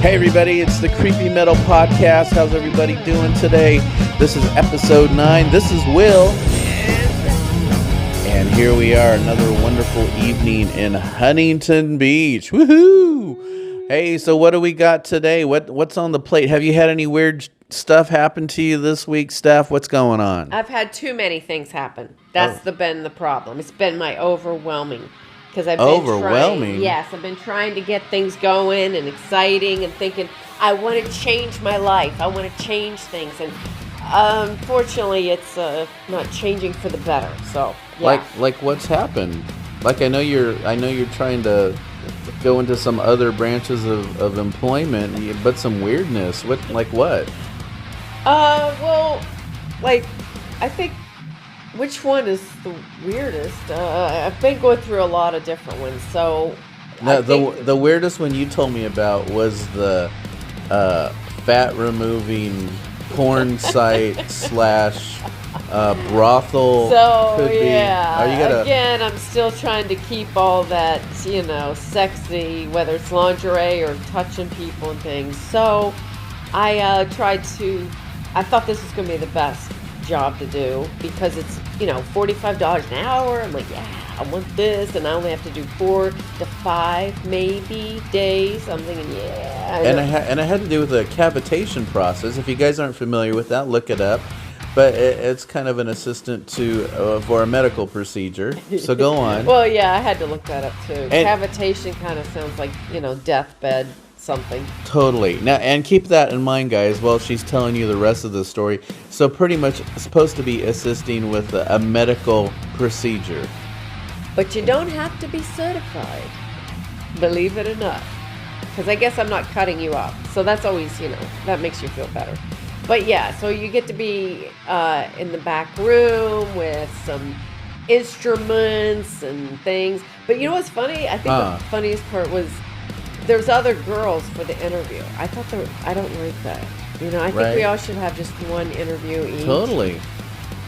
Hey everybody, it's the Creepy Metal Podcast. How's everybody doing today? This is episode 9. This is Will. And here we are, another wonderful evening in Huntington Beach. Woohoo! Hey, so what do we got today? What's on the plate? Have you had any weird stuff happen to you this week, Steph? What's going on? I've had too many things happen. That's been the problem. It's been my overwhelming. Because I've been trying to get things going and exciting and thinking, I want to change my life. I want to change things. And unfortunately, it's not changing for the better. So, yeah. Like what's happened? Like I know you're trying to go into some other branches of employment, but some weirdness. What? I think, which one is the weirdest? I've been going through a lot of different ones. So, the weirdest one you told me about was the fat removing porn site / brothel. So again, I'm still trying to keep all that sexy, whether it's lingerie or touching people and things. So I I thought this was going to be the best job to do because it's $45 an hour. I'm like, yeah, I want this, and I only have to do 4 to 5 maybe days. I'm thinking, yeah. And I had to do with the cavitation process. If you guys aren't familiar with that, look it up. But it's kind of an assistant for a medical procedure. So go on. Well, yeah, I had to look that up too. Cavitation kind of sounds like deathbed something. Totally. Now, and keep that in mind, guys, while she's telling you the rest of the story. So pretty much supposed to be assisting with a medical procedure. But you don't have to be certified, believe it or not. Because I guess I'm not cutting you up. So that's always, that makes you feel better. But yeah, so you get to be in the back room with some instruments and things. But you know what's funny? I think the funniest part was there's other girls for the interview. I don't like that. I think we all should have just one interview each. Totally.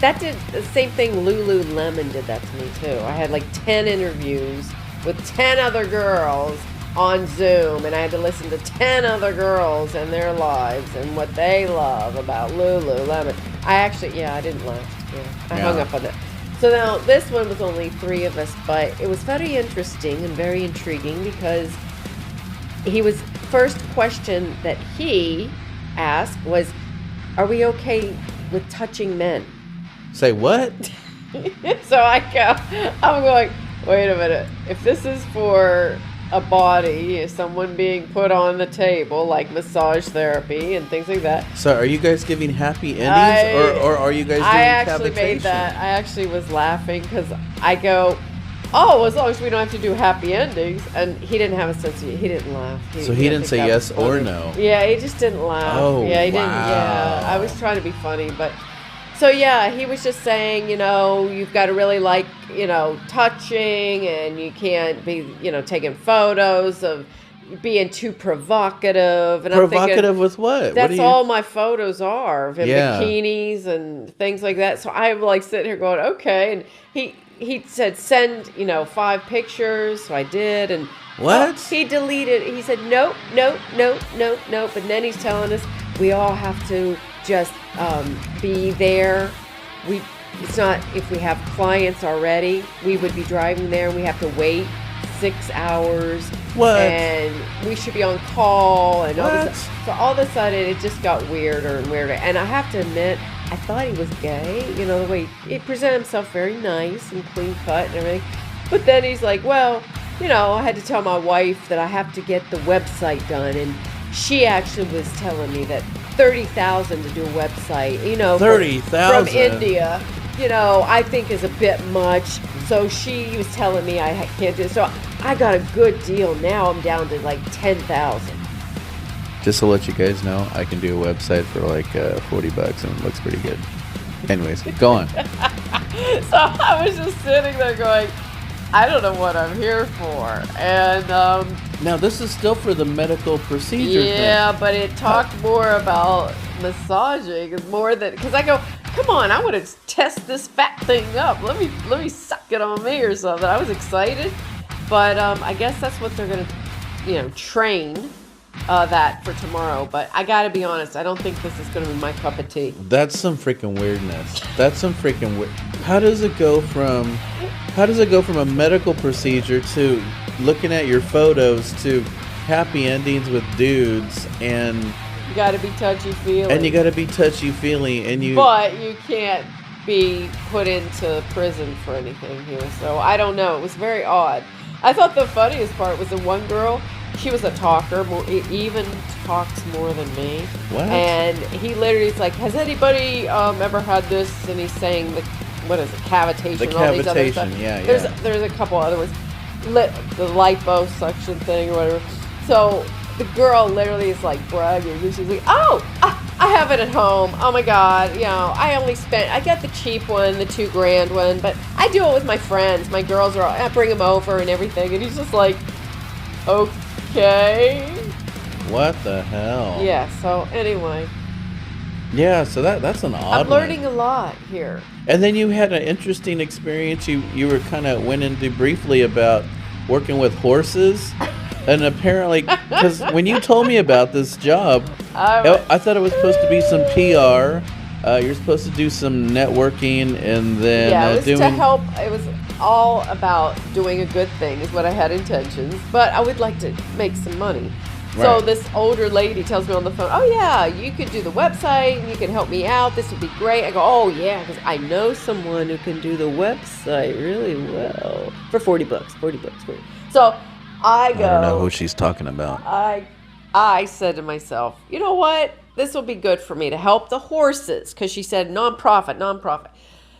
That did the same thing. Lululemon did that to me too. I had like 10 interviews with 10 other girls on Zoom, and I had to listen to 10 other girls and their lives and what they love about Lululemon. I didn't laugh. Yeah, I hung up on it. So now this one was only 3 of us, but it was very interesting and very intriguing because he was first question that he asked was, "Are we okay with touching men?" Say what? So I'm going, wait a minute. If this is for a body, someone being put on the table, like massage therapy and things like that. So are you guys giving happy endings or are you guys doing cavitation? Made that. I actually was laughing because I go, as long as we don't have to do happy endings. And he didn't have a sense of he didn't laugh. So he didn't say yes or no. Yeah, he just didn't laugh. Oh, yeah, he wow. didn't. Yeah, I was trying to be funny, but so yeah, he was just saying, you've got to really like, touching, and you can't be, taking photos of being too provocative. And provocative I'm thinking, with what? That's all my photos are of him, bikinis and things like that. So I'm like sitting here going, okay. And he said, send, 5 pictures. So I did. And what? He deleted. He said, nope. And then he's telling us we all have to just be there. It's not if we have clients already, we would be driving there and we have to wait 6 hours. What? And we should be on call and all this. So all of a sudden it just got weirder and weirder. And I have to admit, I thought he was gay. The way he presented himself very nice and clean cut and everything. But then he's like, well, I had to tell my wife that I have to get the website done, and she actually was telling me that $30,000 to do a website, $30,000 from India, I think is a bit much. So she was telling me I can't do it. So I got a good deal. Now I'm down to like $10,000. Just to let you guys know, I can do a website for like $40 and it looks pretty good. Anyways, go on. So I was just sitting there going, I don't know what I'm here for. And now this is still for the medical procedure thing. But it talked more about massaging more than, because I go, come on, I want to test this fat thing up. Let me suck it on me or something. I was excited, but I guess that's what they're gonna, train that for tomorrow. But I gotta be honest, I don't think this is gonna be my cup of tea. That's some freaking weirdness. That's some freaking weird. How does it go from a medical procedure to looking at your photos to happy endings with dudes and You gotta be touchy-feely. and you got to be touchy-feely and you But you can't be put into prison for anything here. So I don't know. It was very odd. I thought the funniest part was the one girl. She was a talker. Even talks more than me. What? And he literally is like, "Has anybody ever had this?" And he's saying what is it? Cavitation. The all these other cavitation, stuff. yeah. There's a couple other ones. The liposuction thing or whatever. So the girl literally is like bragging. And she's like, "Oh, I have it at home. Oh my God. You know, I got the cheap one, the $2,000 one, but I do it with my friends. My girls I bring them over and everything." And he's just like, "Okay." What the hell? Yeah, so anyway. Yeah, so that's an odd I'm learning a lot here. And then you had an interesting experience. You were kind of went into briefly about working with horses. And apparently, because when you told me about this job, I thought it was supposed to be some PR. You're supposed to do some networking and then yeah, it was to help. It was all about doing a good thing is what I had intentions. But I would like to make some money. So Right. this older lady tells me on the phone, "Oh yeah, you could do the website and you can help me out. This would be great." I go, "Oh yeah, because I know someone who can do the website really well for $40. $40. So I go. I don't know who she's talking about. I said to myself, you know what? This will be good for me to help the horses, because she said nonprofit.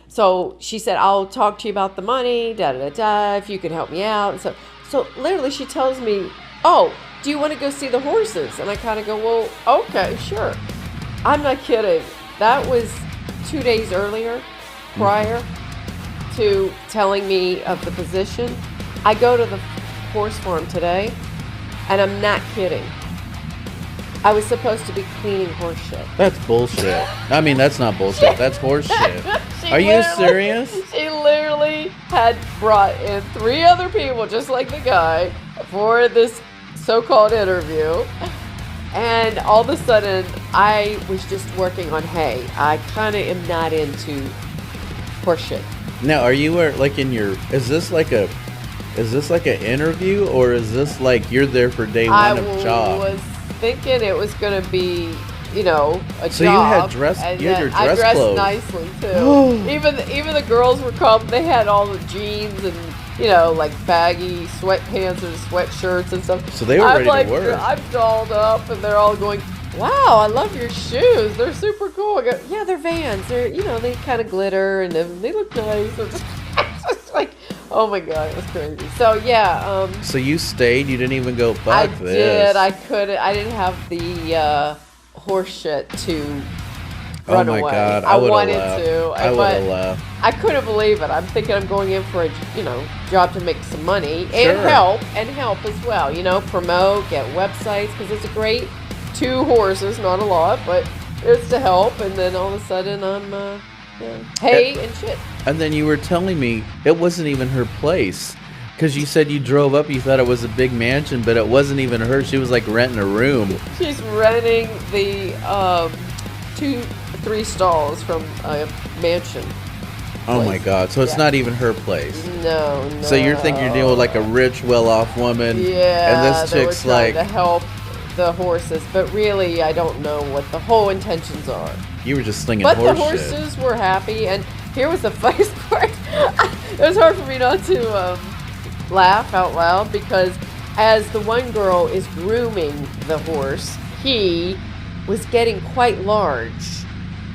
So she said, "I'll talk to you about the money, da da da da. If you can help me out." And so literally, she tells me, "Oh, do you want to go see the horses?" And I kind of go, "Well, okay, sure." I'm not kidding. That was 2 days earlier, prior to telling me of the position. I go to the horse farm today, and I'm not kidding. I was supposed to be cleaning horse shit. That's bullshit. I mean, that's not bullshit. That's horse shit. Are you serious? She literally had brought in 3 other people, just like the guy, for this so-called interview. And all of a sudden, I was just working on hay. I kind of am not into horse shit. Now, are you like in your? Is this like an interview, or is this like you're there for day one of job? I was thinking it was going to be, a job. So you had your dress I dressed clothes. nicely too. even the girls were come. They had all the jeans and like baggy sweatpants and sweatshirts and stuff. So they were ready to work. I'm dolled up, and they're all going, "Wow, I love your shoes. They're super cool." I go, "Yeah, they're Vans. They're they kind of glitter and they look nice." It's just like, oh my God, it was crazy. So yeah. So you stayed. You didn't even go. Fuck I this. did. I couldn't. I didn't have the horse shit to run away. Oh my God, I would've wanted left. to. I would have left. I couldn't believe it. I'm thinking I'm going in for a job to make some money Sure. and help as well. Promote, get websites, because it's a great 2 horses, not a lot, but it's to help. And then all of a sudden I'm hay and shit. And then you were telling me it wasn't even her place. Because you said you drove up, you thought it was a big mansion, but it wasn't even her. She was like renting a room. She's renting the 2-3 stalls from a mansion. Oh my God. So it's not even her place. No. So you're thinking you're dealing with like a rich, well-off woman. Yeah. And this they were chick's trying like, to help the horses, but really I don't know what the whole intentions are. you were just slinging But horse the horses were happy, and here was the funniest part. It was hard for me not to laugh out loud, because as the one girl is grooming the horse, he was getting quite large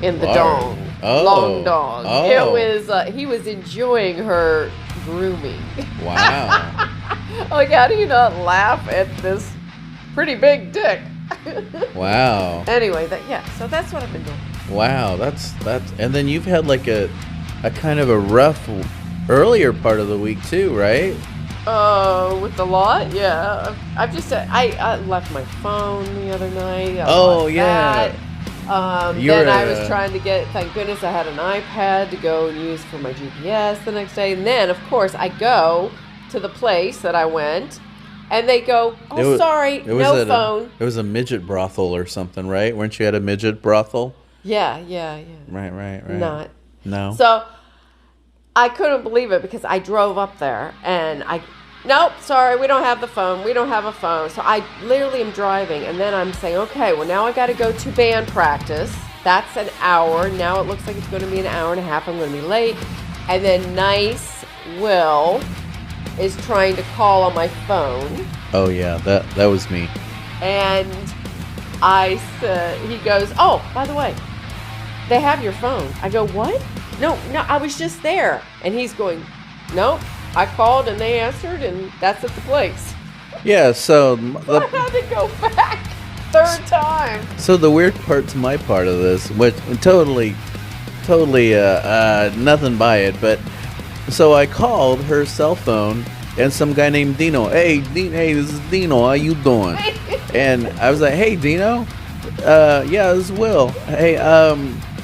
in the dong. Oh. Long dong. Oh. It was he was enjoying her grooming. Wow. Like, how do you not laugh at this pretty big dick? Wow. Anyway, so that's what I've been doing. Wow. That's and then you've had like a kind of a rough earlier part of the week too, right? With the lot, yeah. I've just I left my phone the other night. I Oh, lost yeah. that. Then I was trying to get. Thank goodness I had an iPad to go and use for my GPS the next day. And then, of course, I go to the place that I went, And they go, sorry, no phone. It was a midget brothel or something, right? Weren't you at a midget brothel? Yeah. Right. Not. No. So I couldn't believe it because I drove up there and nope, sorry, we don't have the phone. We don't have a phone. So I literally am driving and then I'm saying, okay, well now I got to go to band practice. That's an hour. Now it looks like it's going to be an hour and a half. I'm going to be late. And then nice Will is trying to call on my phone. Oh yeah, that was me. And I said, he goes, oh, by the way, they have your phone. I go, what? No, I was just there. And he's going, nope, I called and they answered and that's at the place. Yeah, so I had to go back third time. So the weird part to my part of this, which totally nothing by it, but so I called her cell phone and some guy named Dino. Hey, this is Dino. How you doing? And I was like, hey, Dino. Yeah, this is Will. Hey,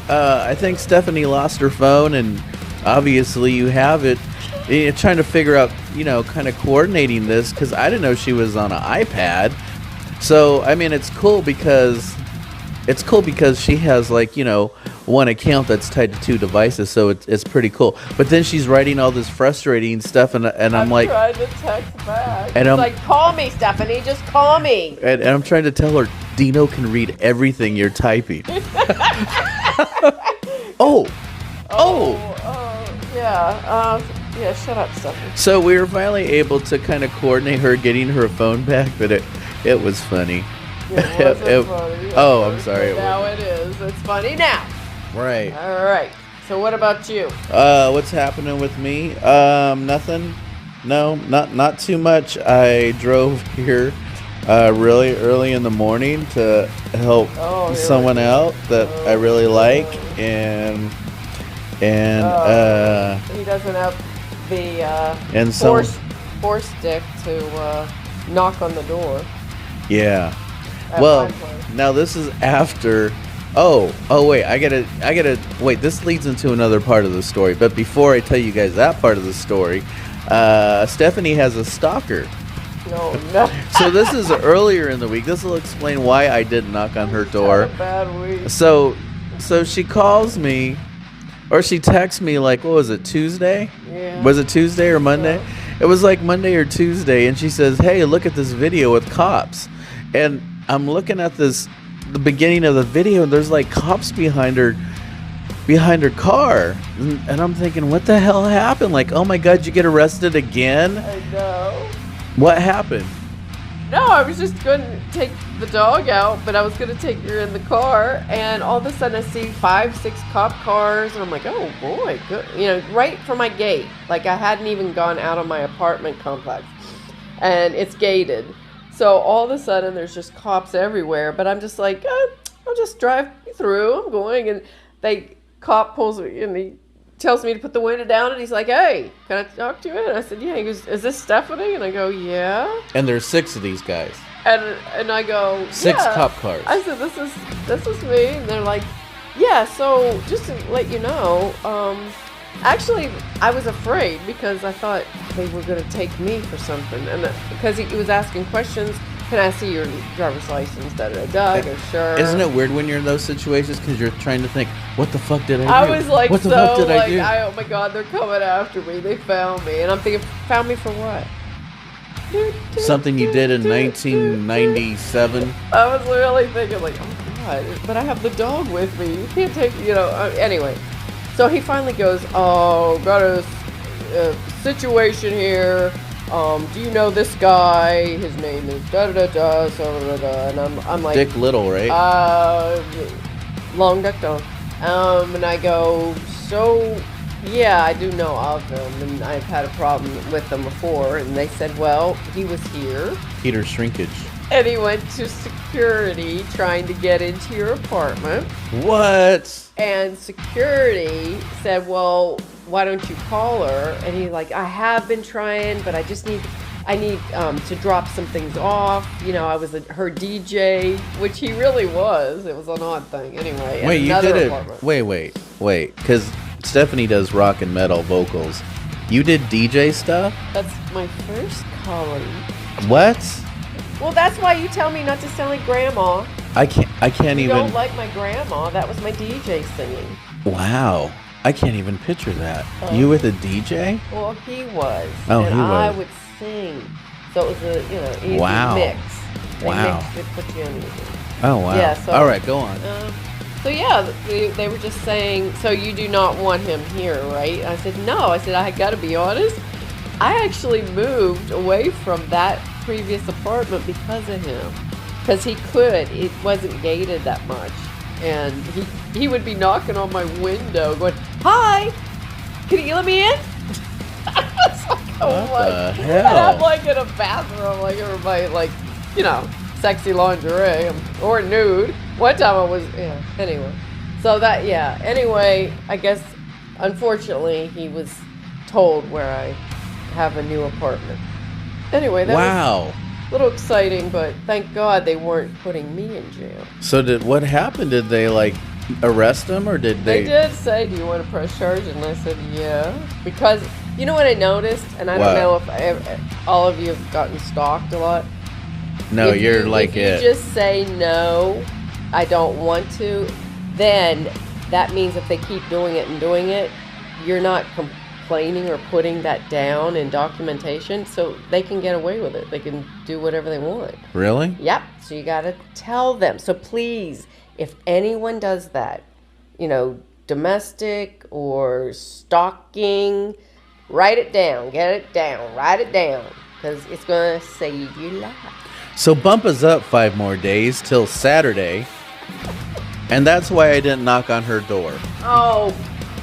I think Stephanie lost her phone, and obviously you have it. You're trying to figure out, kind of coordinating this because I didn't know she was on an iPad. So I mean, it's cool because she has one account that's tied to two devices, so it's pretty cool. But then she's writing all this frustrating stuff, and I'm like, trying to text back. And I'm I'm like, call me, Stephanie, just call me. And I'm trying to tell her, Dino can read everything you're typing. Yeah, shut up, Stephanie. So we were finally able to kind of coordinate her getting her phone back, but it was funny. It wasn't funny. Oh, I'm sorry. Now it is. It's funny now. Right. All right. So what about you? What's happening with me? Nothing. No, not too much. I drove here really early in the morning to help someone out that I really like, and he doesn't have the force stick to knock on the door. Yeah. Well, now this is after. Oh wait, I gotta wait. This leads into another part of the story. But before I tell you guys that part of the story, Stephanie has a stalker. No. So this is earlier in the week. This will explain why I didn't knock on her door. Had a bad week. So she calls me, or she texts me like, what was it, Tuesday? Yeah. Was it Tuesday or Monday? Yeah. It was like Monday or Tuesday, and she says, hey, look at this video with cops. And I'm looking at the beginning of the video, and there's like cops behind her car. And I'm thinking, what the hell happened? Like, oh my God, you get arrested again? I know. What happened? No, I was just going to take the dog out, but I was going to take her in the car, and all of a sudden I see 5-6 cop cars, and I'm like, oh boy, good. Right from my gate. Like I hadn't even gone out of my apartment complex, and it's gated. So all of a sudden there's just cops everywhere, but I'm just like, I'll just drive through. I'm going, and cop pulls me, and he tells me to put the window down, and he's like, hey, can I talk to you? And I said, yeah. He goes, is this Stephanie? And I go, yeah. And there's 6 of these guys. And I go, 6 yeah. cop cars. I said, this is me. And they're like, yeah, so just to let you know, actually, I was afraid because I thought they were going to take me for something. And because he was asking questions, can I see your driver's license? I go, sure. Isn't it weird when you're in those situations because you're trying to think, what the fuck did I do? I was like, what the fuck did I do? Oh my God, they're coming after me. They found me. And I'm thinking, found me for what? Something you did in 1997? I was really thinking like, oh God, but I have the dog with me. You can't take, anyway. So he finally goes, oh, got a situation here. Do you know this guy? His name is da-da-da-da, so-da-da-da. And I'm like... Dick Little, right? Long Dick Dog. And I go, so, yeah, I do know of him. And I've had a problem with them before. And they said, well, he was here. Peter Shrinkage. And he went to security trying to get into your apartment. What? And security said, well, why don't you call her? And he's like, I have been trying, but I need to drop some things off. I was her DJ, which he really was. It was an odd thing. Anyway, wait, you did it. Wait, because Stephanie does rock and metal vocals. You did DJ stuff? That's my first calling. What? Well, that's why you tell me not to sound like grandma. I can't You even. don't like my grandma. That was my DJ singing. Wow. I can't even picture that. You with a DJ? Well, he was. Oh, and he I was. would sing. So it was a, easy Wow. mix. They Wow. mixed it, put you on music. Oh, wow. Yeah, so- All right, go on. So yeah, they were just saying, so you do not want him here, right? I said, no. I said, I got to be honest. I actually moved away from that previous apartment because of him. Because he could. It wasn't gated that much. And he would be knocking on my window going, hi, can you let me in? I was like, oh What the my. hell? And I'm like in a bathroom, like everybody, like, sexy lingerie or nude. One time I was, anyway. So that, anyway, I guess, unfortunately, he was told where I have a new apartment. Anyway, that was Wow. a little exciting, but thank God they weren't putting me in jail. So what happened? Did they like arrest him or did They did say, do you want to press charges? And I said, yeah. Because, you know what I noticed? And I What? don't know if all of you have gotten stalked a lot. No, If you're you, like if it. you just say no, I don't want to, then that means if they keep doing it, you're not complaining or putting that down in documentation, so they can get away with it. They can do whatever they want. Really? Yep. So you got to tell them. So please, if anyone does that, domestic or stalking, write it down. Get it down. Write it down. Because it's going to save your life. So bump us up 5 more days till Saturday. And that's why I didn't knock on her door. Oh,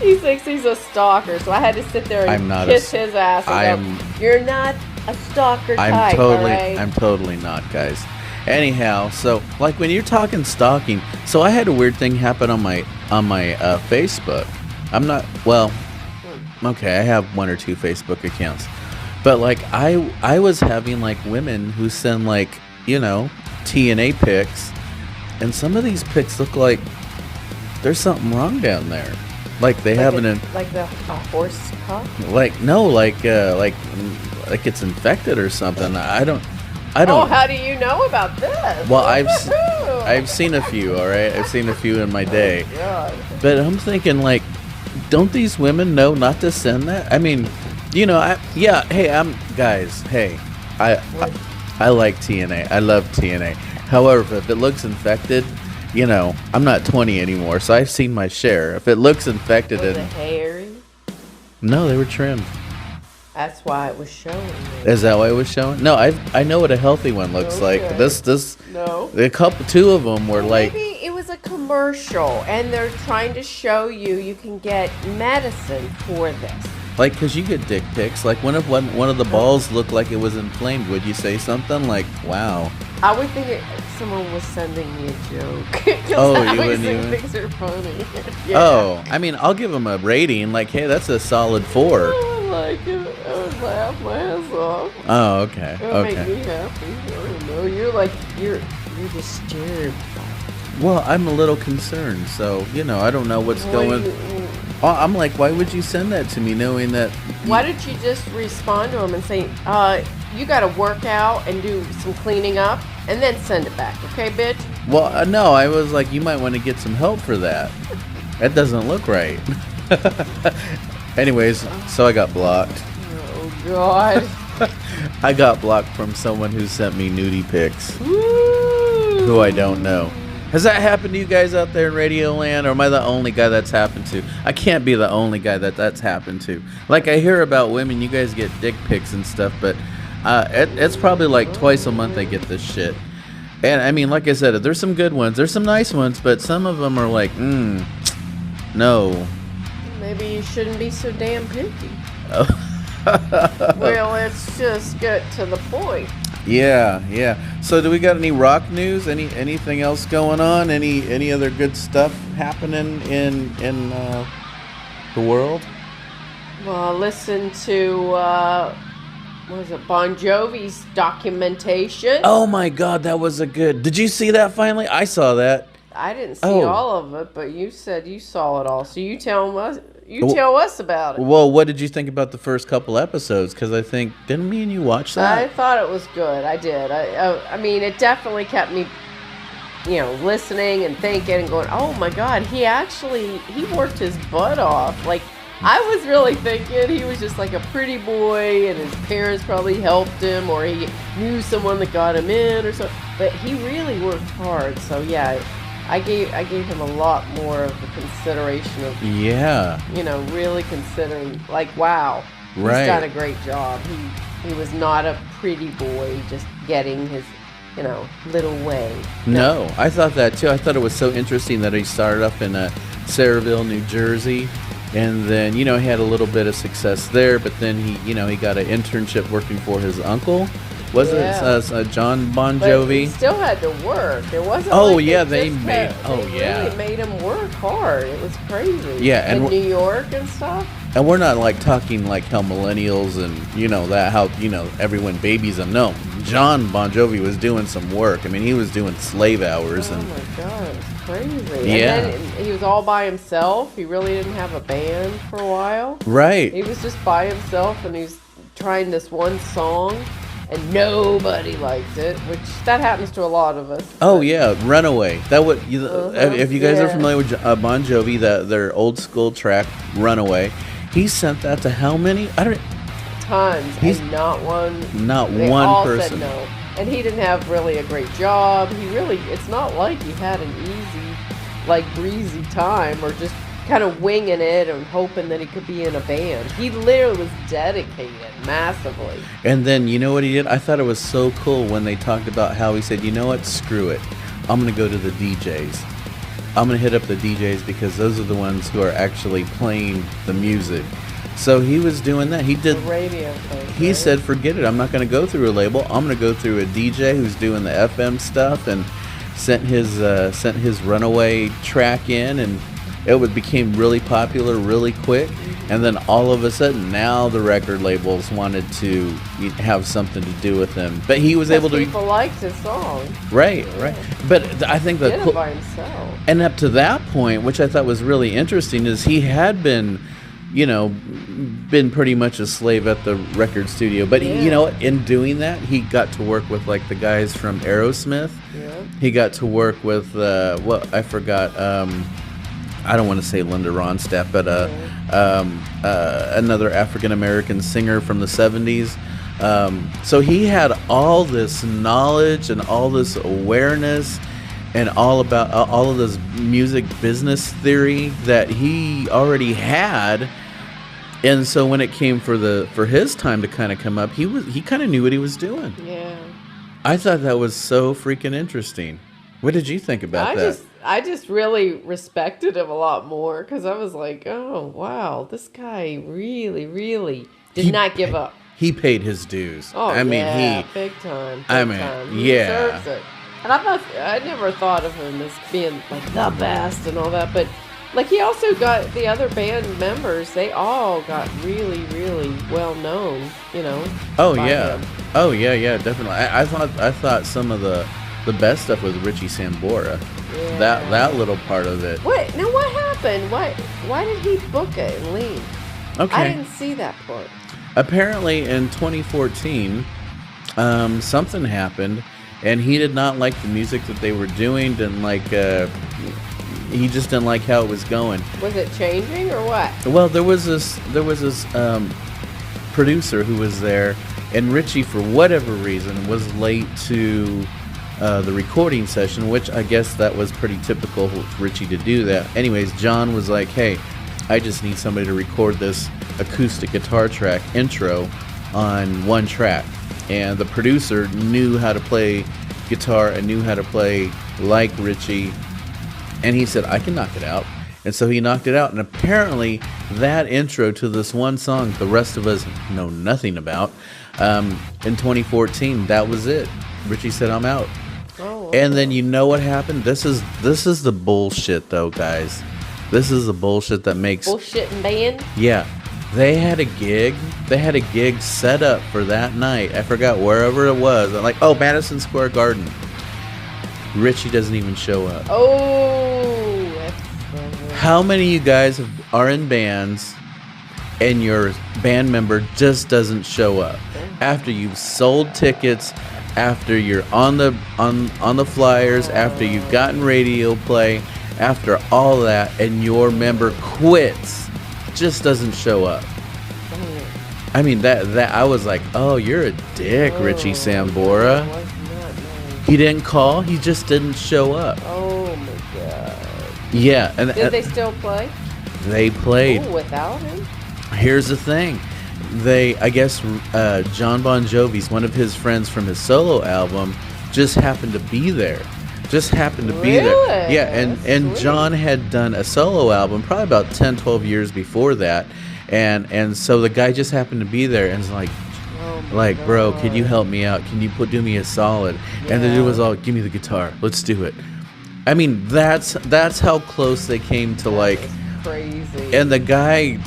he thinks he's a stalker, so I had to sit there I'm and not kiss his ass and go, you're not a stalker type, all right? I'm totally not, guys. Anyhow, so like when you're talking stalking, so I had a weird thing happen on my Facebook. I'm not, well, okay, I have 1 or 2 Facebook accounts. But like I was having like women who send like, TNA pics, and some of these pics look like there's something wrong down there. Like they haven't like a horse cock? like no, like it's infected or something. I don't Oh, how do you know about this? Well, I've seen a few, all right? I've seen a few in my day. Oh, God. But I'm thinking like, don't these women know not to send that? I mean, hey, I like TNA. I love TNA. However, if it looks infected, I'm not 20 anymore, so I've seen my share. If it looks infected, Was it hairy? No, they were trimmed. That's why it was showing me. Is that why it was showing? No, I know what a healthy one looks like. Okay. This No. two of them were like. Maybe it was a commercial, and they're trying to show you can get medicine for this. Like, cause you get dick pics. Like, one of the balls looked like it was inflamed. Would you say something like, "Wow"? I would think someone was sending me a joke. 'Cause Oh, I you always wouldn't think even- things are funny. Yeah. Oh, I mean, I'll give them a rating. Like, hey, that's a solid 4. I like it. I would laugh my ass off. Oh, okay, It would make okay. me happy. I don't know. You're disturbed. Well, I'm a little concerned. So, I don't know what's going. I'm like, why would you send that to me, knowing that? Why don't you just respond to him and say, you got to work out and do some cleaning up, and then send it back, okay, bitch? Well, no, I was like, you might want to get some help for that. That doesn't look right. Anyways, so I got blocked. Oh, God. I got blocked from someone who sent me nudie pics, Woo! who I don't know. Has that happened to you guys out there in Radio Land, or am I the only guy that's happened to? I can't be the only guy that's happened to. Like, I hear about women, you guys get dick pics and stuff, but it's probably like twice a month they get this shit. And I mean, like I said, there's some good ones, there's some nice ones, but some of them are like, no. Maybe you shouldn't be so damn picky. Oh. Well, let's just get to the point. Yeah. So, do we got any rock news? Anything else going on? Any other good stuff happening in the world? Well, listen to what was it, Bon Jovi's documentation. Oh my God, that was a good. Did you see that finally? I saw that. I didn't see Oh. all of it, but you said you saw it all. So you tell us. You tell us about it. Well, what did you think about the first couple episodes? Because I think, didn't me and you watch that? I thought it was good. I did. I mean, it definitely kept me, listening and thinking and going, oh my God, he worked his butt off. Like, I was really thinking he was just like a pretty boy and his parents probably helped him or he knew someone that got him in or something. But he really worked hard. So yeah, I gave him a lot more of the consideration of really considering like, wow, he's done a great job. He was not a pretty boy just getting his little way. No, I thought that too. I thought it was so interesting that he started up in Sayreville, New Jersey. And then, he had a little bit of success there, but then he got an internship working for his uncle. Was it John Bon Jovi? But he still had to work. It wasn't. They really made him work hard. It was crazy. Yeah, in New York and stuff. And we're not like talking like how millennials and everyone babies them. No, John Bon Jovi was doing some work. I mean, he was doing slave hours. Oh my God, it was crazy. Yeah. And then he was all by himself. He really didn't have a band for a while. Right. He was just by himself, and he was trying this one song. And nobody liked it, which that happens to a lot of us. Oh yeah, Runaway. That would if you guys are familiar with Bon Jovi, their old school track Runaway. He sent that to how many? Tons. And not one person said no. And he didn't have really a great job. It's not like he had an easy, breezy time or just kind of winging it and hoping that he could be in a band. He literally was dedicated massively. And then you know what he did? I thought it was so cool when they talked about how he said, you know what, screw it. I'm going to go to the DJs. I'm going to hit up the DJs because those are the ones who are actually playing the music. So he was doing that. He did the radio thing. He said, forget it. I'm not going to go through a label. I'm going to go through a DJ who's doing the FM stuff, and sent his Runaway track in, and it became really popular really quick. And then all of a sudden, now the record labels wanted to have something to do with him. But he was able to. People liked his song. Right. But I think that. He did it by himself. And up to that point, which I thought was really interesting, is he had been pretty much a slave at the record studio. But in doing that, he got to work with like the guys from Aerosmith. Yeah. He got to work with I forgot. I don't want to say Linda Ronstadt, but another African-American singer from the 70s. So he had all this knowledge and all this awareness and all of this music business theory that he already had. And so when it came for his time to kind of come up, he kind of knew what he was doing. Yeah. I thought that was so freaking interesting. What did you think about that? I just really respected him a lot more because I was like, oh, wow, this guy really, really did not give up. He paid his dues. Oh, big time. He deserves it. And I never thought of him as being like the best and all that, but like he also got the other band members, they all got really, really well known, Oh yeah. Him. Oh yeah, definitely. I thought some of the best stuff was Richie Sambora. Yeah. That little part of it. What happened? Why did he book it and leave? Okay. I didn't see that part. Apparently in 2014, something happened, and he did not like the music that they were doing. He just didn't like how it was going. Was it changing or what? Well, there was this producer who was there, and Richie, for whatever reason, was late to the recording session, which I guess that was pretty typical for Richie to do that. Anyways, John was like, hey, I just need somebody to record this acoustic guitar track intro on one track. And the producer knew how to play guitar and knew how to play like Richie. And he said, I can knock it out. And so he knocked it out. And apparently that intro to this one song the rest of us know nothing about, in 2014, that was it. Richie said, I'm out. Oh, and then you know what happened? This is the bullshit, though, guys. This is the bullshit that makes... Bullshit and band? Yeah. They had a gig set up for that night. I forgot wherever it was. I'm like, Madison Square Garden. Richie doesn't even show up. Oh, that's... How many of you guys have are in bands and your band member just doesn't show up after you've sold tickets, after you're on the flyers, after you've gotten radio play, after all that, and your member quits, just doesn't show up. I mean, that I was like, oh, you're a dick, Richie Sambora. He didn't call. He just didn't show up. Oh my god. Yeah, and did they still play? They played. Ooh, without him? Here's the thing. I guess John Bon Jovi's, one of his friends from his solo album, just happened to be there. Just happened to be there. Yeah, and John had done a solo album probably about 10, 12 years before that. And so the guy just happened to be there and was like, bro, can you help me out? Can you do me a solid? Yeah. And the dude was all, give me the guitar. Let's do it. I mean, that's how close they came to like crazy. And the guy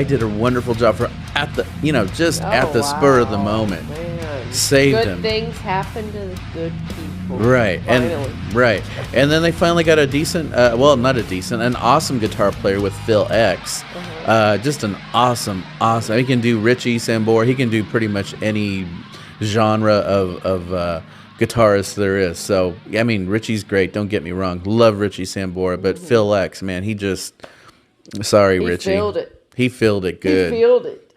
did a wonderful job at the spur of the moment. Man. Saved good him. Good things happen to the good people. Right. Finally. And then they finally got an awesome guitar player with Phil X. Just an awesome. He can do Richie Sambora. He can do pretty much any genre of guitarist there is. So, I mean, Richie's great. Don't get me wrong. Love Richie Sambora. But Phil X, man, sorry, Richie. He filled it good.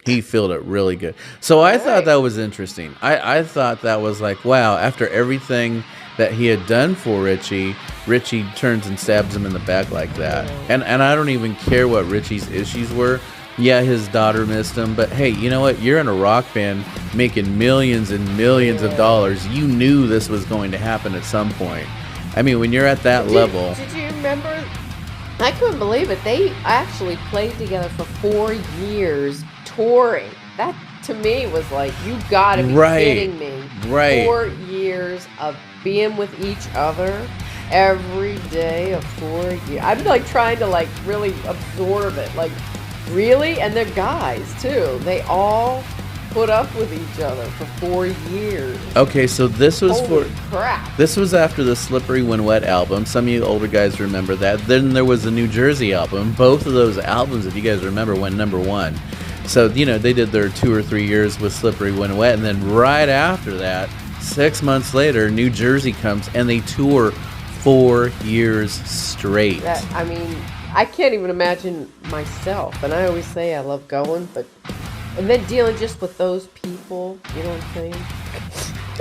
He filled it really good. So I thought that was interesting. I thought that was like, wow, after everything that he had done for Richie turns and stabs him in the back like that. And I don't even care what Richie's issues were. Yeah, his daughter missed him, but hey, you know what? You're in a rock band making millions and millions of dollars. You knew this was going to happen at some point. I mean, when you're at that level. Did you remember? I couldn't believe it. They actually played together for 4 years touring. That to me was like, you gotta be kidding me. Right. 4 years of being with each other every day of 4 years. I'm like trying to like really absorb it. Like, really? And they're guys too. They all put up with each other for 4 years. Okay, so this was Holy crap. This was after the Slippery When Wet album. Some of you older guys remember that. Then there was the New Jersey album. Both of those albums, if you guys remember, went #1. So, they did their 2 or 3 years with Slippery When Wet, and then right after that, 6 months later, New Jersey comes and they tour 4 years straight. I can't even imagine myself. And I always say I love going, and then dealing just with those people, you know what I'm saying?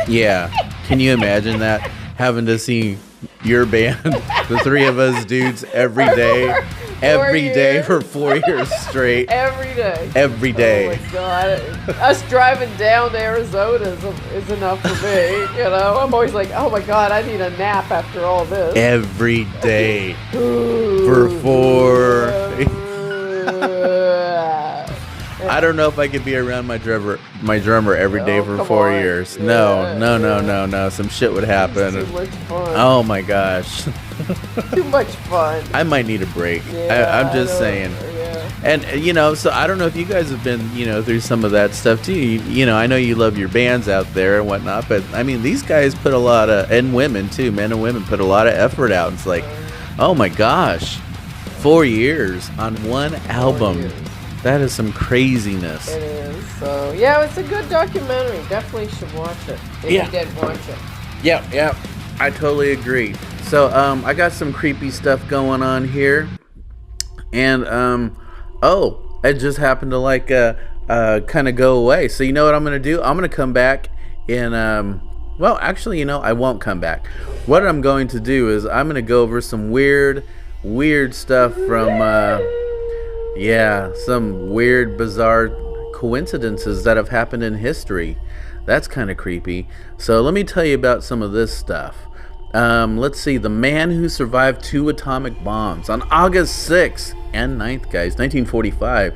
Yeah. Can you imagine that? Having to see your band, the three of us dudes, every day for 4 years straight. Every day. Oh my God. Us driving down to Arizona is enough for me. I'm always like, oh my God, I need a nap after all this. Every day for 4. I don't know if I could be around my drummer every day for 4 years. No. Some shit would happen. It's too much fun. Oh my gosh. Too much fun. I might need a break. I'm just saying. Yeah. And, so I don't know if you guys have been, through some of that stuff too. I know you love your bands out there and whatnot, but I mean, these guys put a lot of, and women too, men and women put a lot of effort out. It's like, oh my gosh, 4 years on one album. That is some craziness. It is. So, it's a good documentary. Definitely should watch it. If you didn't watch it. Yeah. I totally agree. So, I got some creepy stuff going on here. And, it just happened to, kind of go away. So, you know what I'm going to do? I'm going to come back in, I won't come back. What I'm going to do is I'm going to go over some weird stuff from, some weird, bizarre coincidences that have happened in history. That's kind of creepy. So let me tell you about some of this stuff. Let's see. The man who survived 2 atomic bombs on August 6th and 9th, guys, 1945.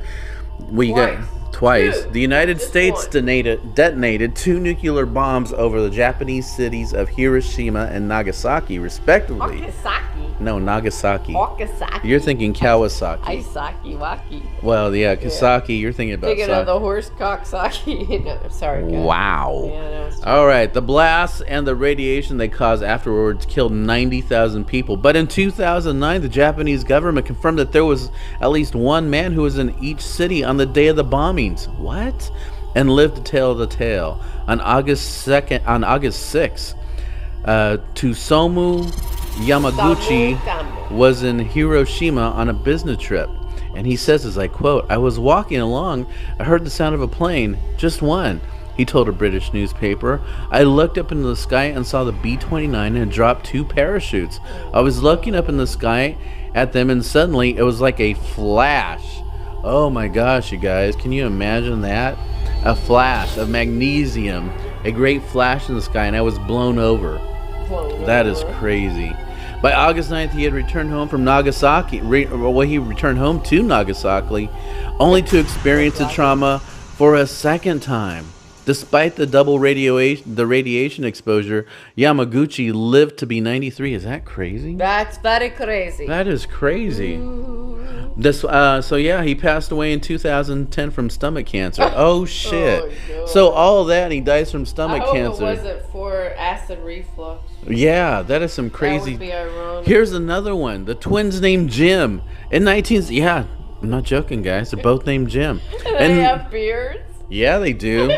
Twice. The United States detonated 2 nuclear bombs over the Japanese cities of Hiroshima and Nagasaki, respectively. Nagasaki? No, Nagasaki. Wakasaki. You're thinking Kawasaki. Aisaki Waki. Well, yeah, Kasaki. You're thinking about Thinking sake. of the horse cocksaki. No, sorry, guys. Wow. Yeah, no, it's All right. The blasts and the radiation they caused afterwards killed 90,000 people. But in 2009, the Japanese government confirmed that there was at least one man who was in each city on the day of the bombings. What? And lived to tell the tale. On August 6th, Tsutomu Yamaguchi was in Hiroshima on a business trip. And he says, as I quote, "I was walking along, I heard the sound of a plane, just one," he told a British newspaper. "I looked up into the sky and saw the B-29 and dropped 2 parachutes. I was looking up in the sky at them and suddenly it was like a flash." Oh my gosh, you guys, can you imagine that? A flash of magnesium, a great flash in the sky, and I was blown over. That is crazy. By August 9th, he had returned home from Nagasaki. He returned home to Nagasaki, only to experience the trauma for a second time. Despite the double radiation exposure, Yamaguchi lived to be 93. Is that crazy? That's very crazy. That is crazy. So yeah, he passed away in 2010 from stomach cancer. Oh shit! Oh, so all of that, and he dies from stomach I hope cancer. it wasn't for acid reflux. Yeah, that is some crazy. That would be ironic. Here's another one. The twins named Jim in 19. Yeah, I'm not joking, guys. They're both named Jim. And they have beards. Yeah, they do.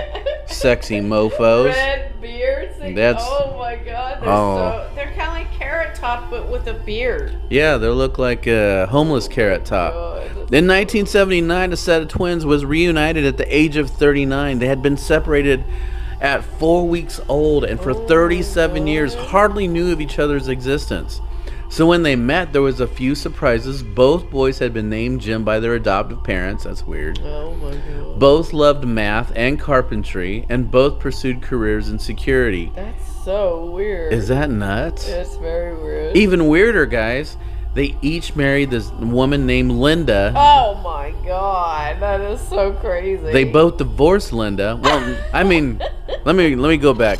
Sexy mofos. Red beards. Oh my god, they're kind of like Carrot Top, but with a beard. Yeah, they look like a homeless Carrot Top. In 1979, a set of twins was reunited at the age of 39. They had been separated at 4 weeks old, and for 37 years hardly knew of each other's existence. So when they met, there was a few surprises. Both boys had been named Jim by their adoptive parents. That's weird. Oh my god. Both loved math and carpentry, and both pursued careers in security. That's so weird. Is that nuts? It's very weird. Even weirder, guys. They each married this woman named Linda. Oh my god, that is so crazy. They both divorced Linda. Well, I mean, let me go back.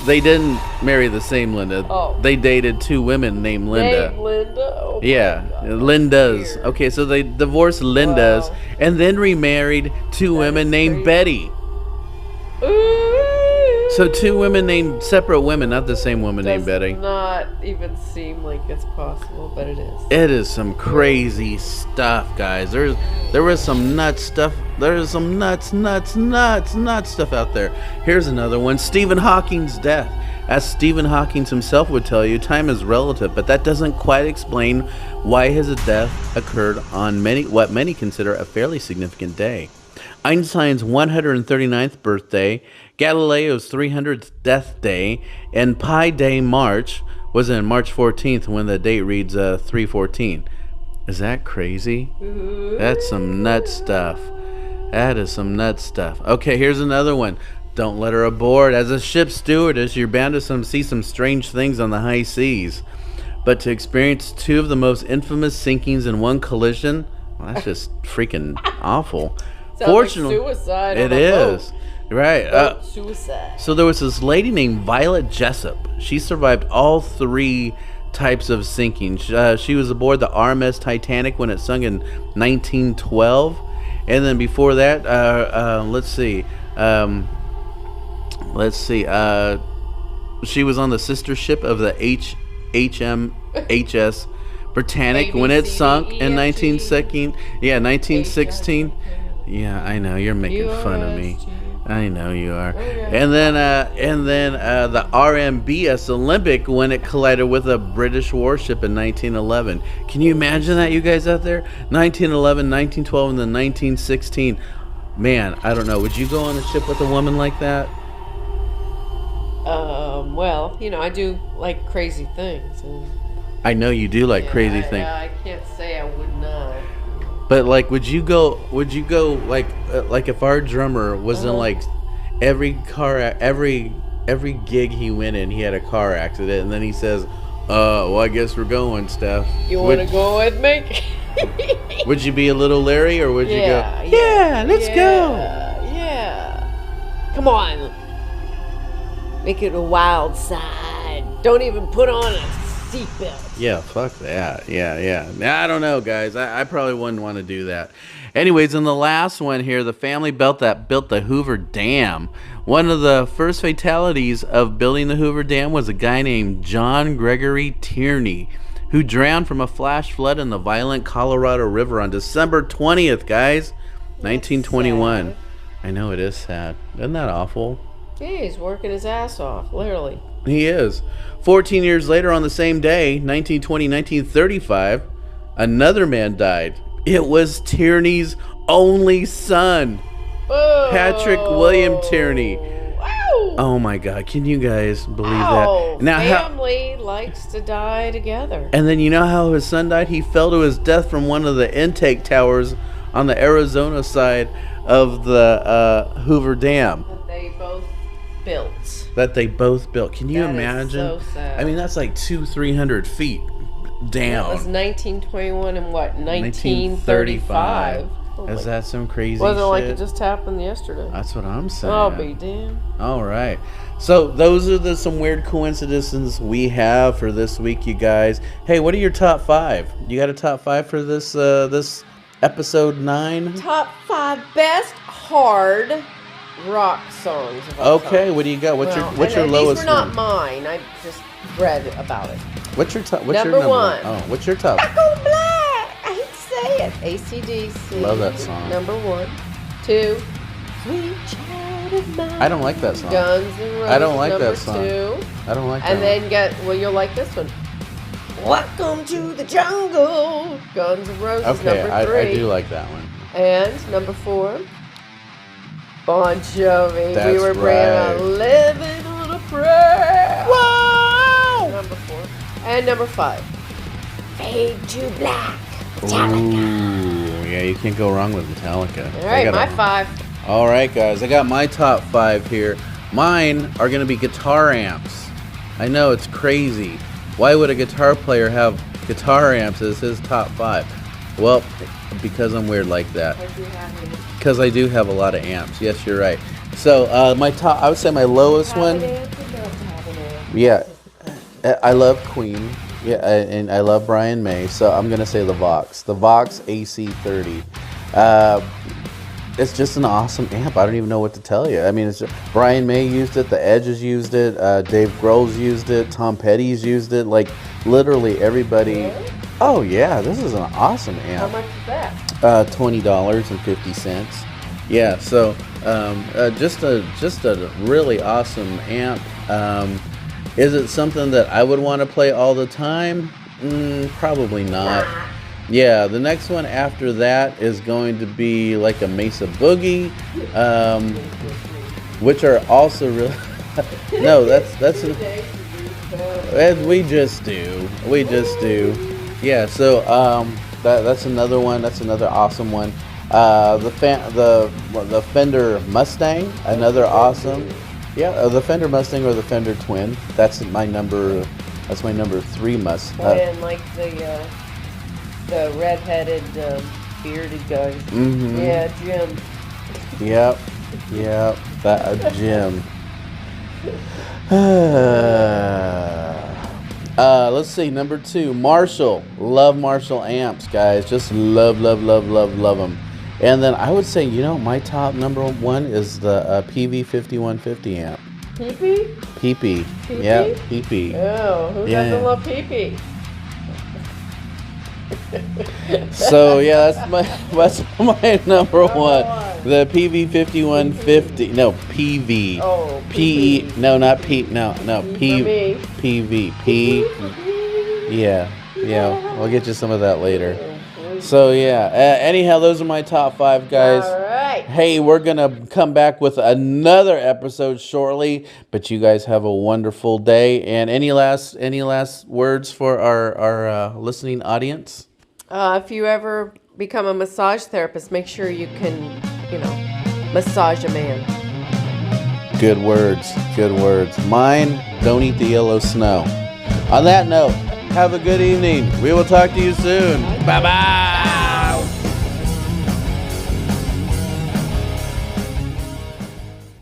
They didn't marry the same Linda. Oh. They dated 2 women named Linda. Named Linda? Oh my Yeah, god. Lindas. Weird. Okay, so they divorced Lindas and then remarried 2 women named Betty. Ooh. So 2 women named separate women, not the same woman named Betty. Does not even seem like it's possible, but it is. It is some crazy stuff, guys. There was some nuts stuff. There is some nuts stuff out there. Here's another one. Stephen Hawking's death. As Stephen Hawking himself would tell you, time is relative, but that doesn't quite explain why his death occurred on what many consider a fairly significant day. Einstein's 139th birthday, Galileo's 300th death day, and Pi Day March was in March 14th when the date reads 314. Is that crazy? That's some nut stuff. That is some nut stuff. Okay, here's another one. Don't let her aboard. As a ship stewardess, you're bound to see some strange things on the high seas. But to experience 2 of the most infamous sinkings in one collision, well, that's just freaking awful. Fortunately, like suicide. it is. Right. Suicide. So there was this lady named Violet Jessup. She survived all 3 types of sinking. She was aboard the RMS Titanic when it sunk in 1912. And then before that, let's see. She was on the sister ship of the HMHS Britannic when it sunk in 1916. Yeah, 1916. Yeah, I know you're making fun of me. I know you are. And then the RMBS Olympic when it collided with a British warship in 1911. Can you imagine that, you guys out there? 1911, 1912, and then 1916. Man, I don't know. Would you go on a ship with a woman like that? Well, I do like crazy things. I know you do like crazy things. Yeah, I can't say I would not. But like, would you go like if our drummer was in like every gig he went in, he had a car accident, and then he says, well, I guess we're going, Steph. You want to go with me? Would you be a little leery, or would you go, yeah, let's go? Yeah. Come on. Make it a wild side. Don't even put on a seatbelt. Yeah, fuck that. Yeah. I don't know, guys. I probably wouldn't want to do that. Anyways, in the last one here, the family built the Hoover Dam. One of the first fatalities of building the Hoover Dam was a guy named John Gregory Tierney, who drowned from a flash flood in the violent Colorado River on December 20th, guys, 1921. Sad. I know, it is sad. Isn't that awful? Yeah, he's working his ass off, literally. He is. 14 years later, on the same day, 1935, another man died. It was Tierney's only son, Patrick William Tierney. Wow. Oh my God! Can you guys believe Wow. that? Now, family likes to die together. and then you know how his son died? He fell to his death from one of the intake towers on the Arizona side of the Hoover Dam That they both built. Can you That is imagine? so sad. I mean, that's like 200-300 feet down. That was 1921 and what? 1935. Is that some crazy Wasn't shit? like it just happened yesterday. That's what I'm saying. I'll be damned. All right. So those are some weird coincidences we have for this week, you guys. Hey, what are your top 5? You got a top 5 for this this episode 9? Top 5 best hard rock songs of all Okay, time. what do you got? What's your and lowest These were not one? mine. I just read about it. What's your top? What's Number your number one. Oh, what's your top? Back on Black. I hate to say it. AC/DC. Love that song. Number 1. 2. Sweet Child of Mine. I don't like that song. Guns N' Roses. I don't like number that song. 2. I don't like that. And then you'll like this one. Welcome to the Jungle. Guns N' Roses. Okay, number 3. I do like that one. And number 4. Bon Jovi. That's We were bringing right. out Living on a Prayer. Wow! Number 4. And number 5. Fade to Black. Ooh, yeah, you can't go wrong with Metallica. All right, my 5. All right, guys, I got my top 5 here. Mine are going to be guitar amps. I know, it's crazy. Why would a guitar player have guitar amps as his top 5? Well, because I'm weird like that. Because I do have a lot of amps. Yes, you're right. So, my top, I would say my lowest one. Yeah, I love Queen. Yeah, and I love Brian May. So I'm gonna say the Vox AC30. It's just an awesome amp. I don't even know what to tell you. I mean, it's just, Brian May used it. The Edges used it. Dave Grohl's used it. Tom Petty's used it. Like literally everybody. Really? Oh yeah, this is an awesome amp. How much is that? $20.50. Yeah, so just a really awesome amp. Is it something that I would want to play all the time? Probably not. Yeah, the next one after that is going to be like a Mesa Boogie, which are also really. No, that's. We just do. Yeah, so that's another one. That's another awesome one. The Fender Mustang, another awesome. Yeah, the Fender Mustang or the Fender Twin. That's my number 3 And like the red-headed bearded guy. Mm-hmm. Yeah, Jim. Yep. That Jim. Let's see, number 2, Marshall. Love Marshall amps, guys. Just love them. And then I would say, my top number 1 is the PV5150 amp. Pee-pee? PP. PP? Yeah, PP. Oh, who doesn't love pee-pee? So yeah, that's my number 1. The PV5150. No, PV. Oh, PE. No, not P. No, P. For me. PV. P. Yeah. We'll get you some of that later. So yeah. Anyhow, those are my top 5, guys. All right. Hey, we're gonna come back with another episode shortly. But you guys have a wonderful day. And any last words for our listening audience? If you ever become a massage therapist, make sure you can, massage a man. Good words. Mine, don't eat the yellow snow. On that note, have a good evening. We will talk to you soon. Bye-bye.